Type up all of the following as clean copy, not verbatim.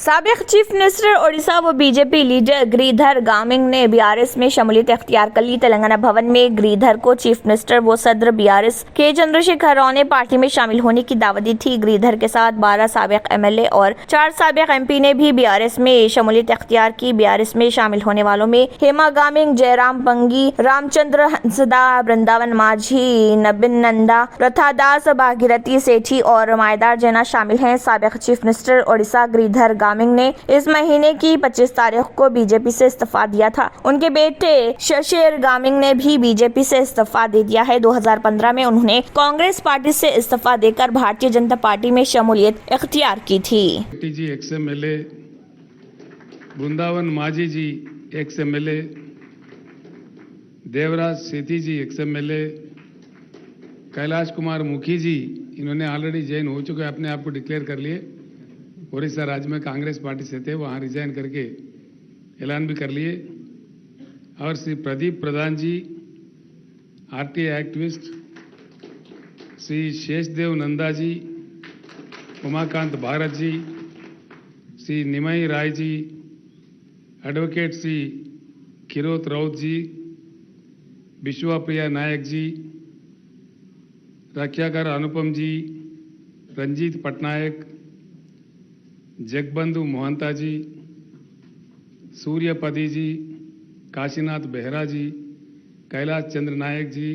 साबिक chief minister Odisha व BJP leader Giridhar गामिंग ने बीआरएस में शमूलियत इख्तियार कर ली। तेलंगाना भवन में गिरिधर को चीफ मिनिस्टर व सदर बीआरएस के चंद्रशेखर राव ने पार्टी में शामिल होने की दावत दी थी। गिरिधर के साथ 12 साबिक एमएलए और 4 साबिक एमपी ने भी बीआरएस में शमूलियत इख्तियार की। बीआरएस में शामिल होने वालों में हेमा गामिंग, जयराम पंगी, रामचंद्र हंसदा, वृंदावन माझी, नबिन नंदा, प्रथादास, भागीरथी सेठी और मायदार जैना शामिल हैं। साबिक चीफ मिनिस्टर ओडिशा गिरिधर गामिंग ने इस महीने की 25 तारीख को बीजेपी से इस्तीफा दिया था। उनके बेटे शशेर गामिंग ने भी बीजेपी से इस्तीफा दे दिया है। 2015 में उन्होंने कांग्रेस पार्टी से इस्तीफा देकर भारतीय जनता पार्टी में शमूलियत इख्तियार की थी। जी एक्स-एमएलए, वृंदावन माझी जी एक्स-एमएलए, देवराज सेठी जी एक्स-एमएलए, कैलाश कुमार मुखी जी इन्होंने ऑलरेडी जॉइन हो चुके, अपने आप को डिक्लेयर कर लिए। उड़ीसा राज्य में कांग्रेस पार्टी से थे, वहाँ रिजाइन करके ऐलान भी कर लिए। और श्री प्रदीप प्रधान जी आरटीआई एक्टिविस्ट, श्री शेषदेव नंदा जी, उमाकांत भारत जी, श्री निमई राय जी, एडवोकेट श्री किरोत राउत जी, विश्वप्रिया नायक जी, रक्षाकर अनुपम जी, रंजीत पटनायक, जगबंधु मोहंता जी, सूर्यपदी जी, काशीनाथ बेहरा जी, कैलाश चंद्र नायक जी,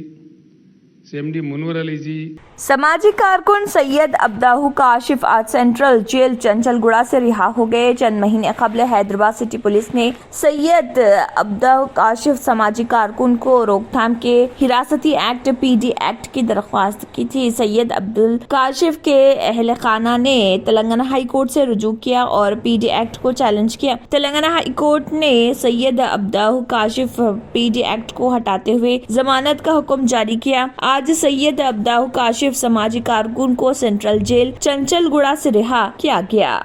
एमडी मुनवर अली जी। सामाजिक कारकुन सैयद अब्दाहू काशिफ आज सेंट्रल जेल चंचलगुड़ा से रिहा हो गए। चंद महीने कबल हैदराबाद सिटी पुलिस ने सैयद अब्दाहू काशिफ सामाजिक कारकुन को रोकथाम के हिरासती एक्ट पीडी एक्ट की दरख्वास्त की थी। सैयद अब्दुल काशिफ के अहल खाना ने तेलंगाना हाई कोर्ट से रुजू किया और पीडी एक्ट को चैलेंज किया। तेलंगाना हाई कोर्ट ने सैयद अब्दाहू काशिफ पीडी एक्ट को हटाते हुए जमानत का हुक्म जारी किया। आज सैयद अब्दाहू काशिफ सामाजिक कारकुन को सेंट्रल जेल चंचलगुड़ा से रिहा किया गया।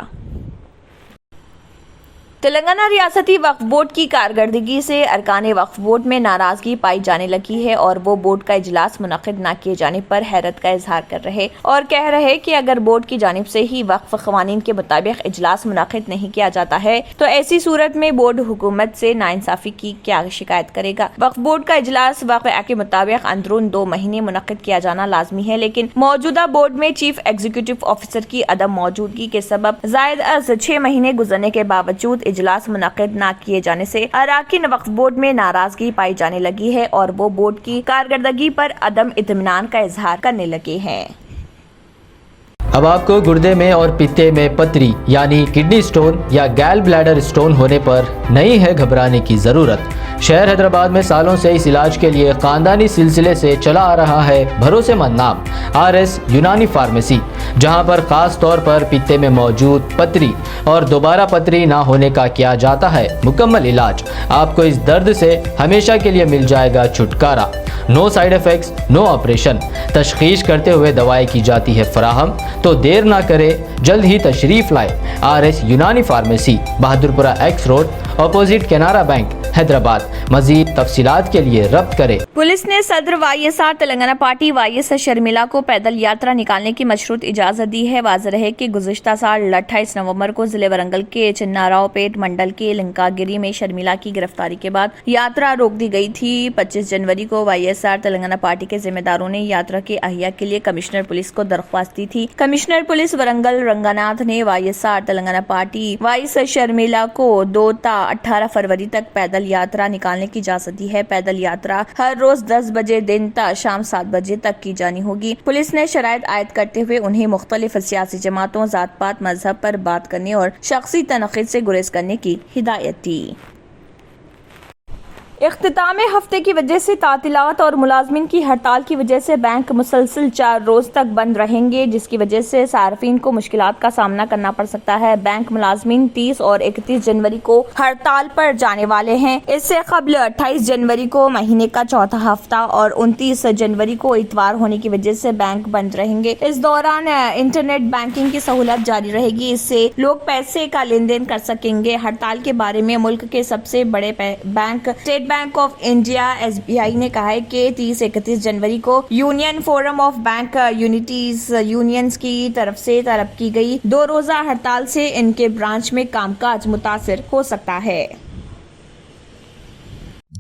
तेलंगाना रियासती वक्फ बोर्ड की कारकर्दगी से अरकान वक्फ बोर्ड में नाराजगी पाई जाने लगी है और वो बोर्ड का इजलास मुनक्किद न किए जाने पर हैरत का इजहार कर रहे और कह रहे कि अगर बोर्ड की जानिब से ही वक्फ क़वानीन के मुताबिक इजलास मुनक्किद नहीं किया जाता है तो ऐसी सूरत में बोर्ड हुकूमत से नाइंसाफी की क्या शिकायत करेगा। वक्फ बोर्ड का इजलास वक्फ एक्ट के मुताबिक अंदरून 2 महीने मुनक्किद किया जाना लाजमी है, लेकिन मौजूदा बोर्ड में चीफ एग्जीक्यूटिव ऑफिसर की अदम मौजूदगी के सबब ज़ायद अज 6 महीने गुजरने के बावजूद इजलास मुनक्किद न किए जाने से अरकान वक्फ बोर्ड में नाराजगी पाई जाने लगी है और वो बोर्ड की कारकर्दगी पर अदम इत्मीनान का इजहार करने लगे हैं। अब आपको गुर्दे में और पित्ते में पथरी यानी किडनी स्टोन या गैल ब्लैडर स्टोन होने पर नहीं है घबराने की ज़रूरत। शहर हैदराबाद में सालों से इस इलाज के लिए खानदानी सिलसिले से चला आ रहा है भरोसेमंद नाम RS यूनानी फार्मेसी, जहां पर खास तौर पर पित्ते में मौजूद पथरी और दोबारा पथरी ना होने का किया जाता है मुकम्मल इलाज। आपको इस दर्द से हमेशा के लिए मिल जाएगा छुटकारा। No side effects, no operation. तशखीस करते हुए दवाएं की जाती है फराहम, तो देर ना करे, जल्द ही तशरीफ लाए। RS यूनानी pharmacy, Bahadurpura X road, opposite Canara bank, Hyderabad. मजीद तफसीलात के लिए रब्त करें। पुलिस ने सदर YSR Telangana party YS Sharmila को पैदल यात्रा निकालने की मशरूत इजाजत दी है। वाज़ेह रहे कि गुज़िश्ता साल 28 नवंबर को जिले वरंगल के चिन्नारावपेट मंडल के लिंकागिरी में शर्मिला की गिरफ्तारी के बाद यात्रा रोक दी गई थी। 25 जनवरी को YSR तेलंगाना पार्टी के जिम्मेदारों ने यात्रा के अहिया के लिए कमिश्नर पुलिस को दरख्वास्त दी थी। कमिश्नर पुलिस वरंगल रंगानाथ ने YSR Telangana party YS Sharmila को 2 ता 18 फरवरी तक पैदल यात्रा निकालने की इजाजत दी है। पैदल यात्रा हर रोज 10 बजे दिन ता शाम 7 बजे तक की जानी होगी। पुलिस ने शराइत आयद करते हुए उन्हें मुख्तलिफ सियासी जमातों, जात पात, मजहब पर बात करने और शख्सी तनकीद से गुरेज करने की हिदायत दी। इख्तिताम हफ्ते की वजह से तातीलात और मुलाजमीन की हड़ताल की वजह से बैंक मुसलसल 4 रोज तक बंद रहेंगे, जिसकी वजह से सार्फिन को मुश्किलात का सामना करना पड़ सकता है। बैंक मुलाजमीन 30 और 31 जनवरी को हड़ताल पर जाने वाले हैं। इससे कबल 28 जनवरी को महीने का चौथा हफ्ता और 29 जनवरी को इतवार होने की वजह से बैंक बंद रहेंगे। इस दौरान इंटरनेट बैंकिंग की सहूलत जारी रहेगी, इससे लोग पैसे का लेन देन कर सकेंगे। हड़ताल के बारे में मुल्क के सबसे बड़े bank state state bank of India SBI ने कहा है कि 30-31 जनवरी को union forum of bank unities unions की तरफ से तलब की गई 2 रोजा हड़ताल से इनके ब्रांच में कामकाज मुतासिर हो सकता है।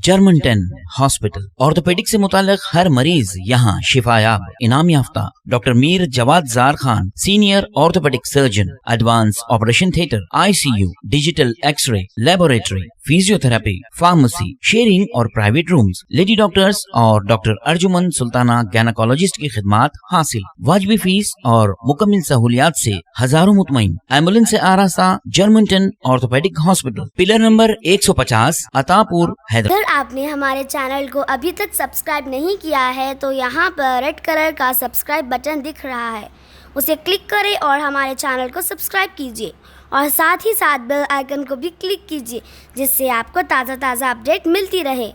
जर्मन 10 हॉस्पिटल ऑर्थोपेडिक से मुताल्लिक हर मरीज यहाँ शिफायाब। इनाम याफ्ता doctor Mir Jawad Zar Khan, senior orthopaedic surgeon, advance operation theatre, ICU, digital X ray, laboratory, physiotherapy, pharmacy, sharing और प्राइवेट रूम्स, लेडी डॉक्टर्स और डॉक्टर अर्जुमन सुल्ताना गैनाकोलॉजिस्ट की खिदमात हासिल। वाजबी फीस और मुकम्मल सहूलियात से हजारों मुतमईन। एम्बुलेंस से आरास्ता German 10 orthopaedic hospital, pillar number 150, Attapur, Hyderabad. अगर आपने हमारे चैनल को अभी तक सब्सक्राइब नहीं किया है तो यहाँ पर रेड कलर का सब्सक्राइब बटन दिख रहा है, उसे क्लिक करें और हमारे चैनल को सब्सक्राइब कीजिए और साथ ही साथ बेल आइकन को भी क्लिक कीजिए जिससे आपको ताज़ा अपडेट मिलती रहे।